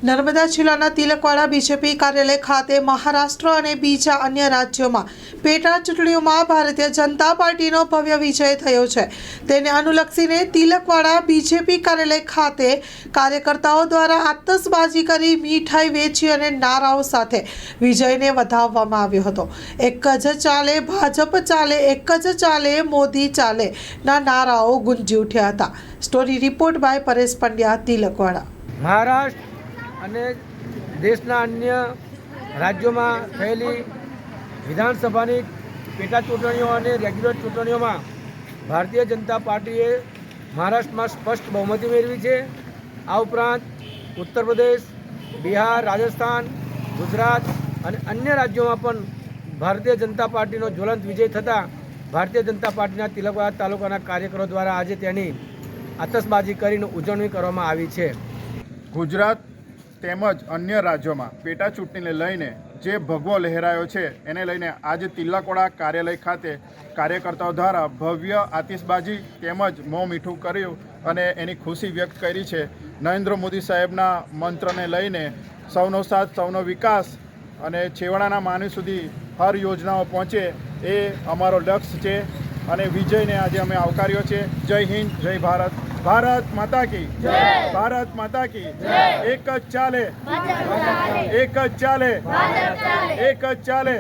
નર્મદા જિલ્લાના તિલકવાડા બીજેપી કાર્યાલય ખાતે મહારાષ્ટ્ર અને બીજા અન્ય રાજ્યોમાં પેટા ચૂંટણીઓમાં ભારતીય જનતા પાર્ટીનો ભવ્ય વિજય થયો છે। તેને અનુલક્ષીને તિલકવાડા બીજેપી કાર્યાલય ખાતે કાર્યકર્તાઓ દ્વારા આતશબાજી કરી, મીઠાઈ વેચી અને નારાઓ સાથે વિજયને વધાવવામાં આવ્યો હતો। એક જ ચાલે ભાજપ ચાલે, એક જ ચાલે મોદી ચાલે ના નારાઓ ગુંજી ઉઠ્યા હતા। Story report by Paresh Pandya, Tilakwada. Maharashtra અને દેશના અન્ય રાજ્યોમાં થયેલી વિધાનસભાની પેટા ચૂંટણીઓ અને રેગ્યુલર ચૂંટણીઓમાં ભારતીય જનતા પાર્ટીએ મહારાષ્ટ્રમાં સ્પષ્ટ બહુમતી મેળવી છે। આ ઉપરાંત ઉત્તર પ્રદેશ, બિહાર, રાજસ્થાન, ગુજરાત અને અન્ય રાજ્યોમાં પણ ભારતીય જનતા પાર્ટીનો જ્વલંત વિજય થતાં ભારતીય જનતા પાર્ટીના તિલકવાડા તાલુકાના કાર્યકરો દ્વારા આજે તેની આતશબાજી કરીને ઉજવણી કરવામાં આવી છે। ગુજરાત તેમજ અન્ય રાજ્યોમાં પેટા ચૂંટણીને લઈને જે ભગવો લહેરાયો છે એને લઈને આજે તિલકવાડા કાર્યાલય ખાતે કાર્યકર્તાઓ દ્વારા ભવ્ય આતિશબાજી તેમજ મોં મીઠું કર્યું અને એની ખુશી વ્યક્ત કરી છે। નરેન્દ્ર મોદી સાહેબના મંત્રને લઈને સૌનો સાથ, સૌનો વિકાસ અને છેવાડાના માનવી સુધી હર યોજનાઓ પહોંચે એ અમારો લક્ષ્ય છે અને વિજયને આજે અમે આવકાર્યો છે। જય હિન્દ, જય ભારત, ભારત માતા કી જય, ભારત માતા કી જય। એક જ ચાલે, એક જ ચાલે, એક જ ચાલે,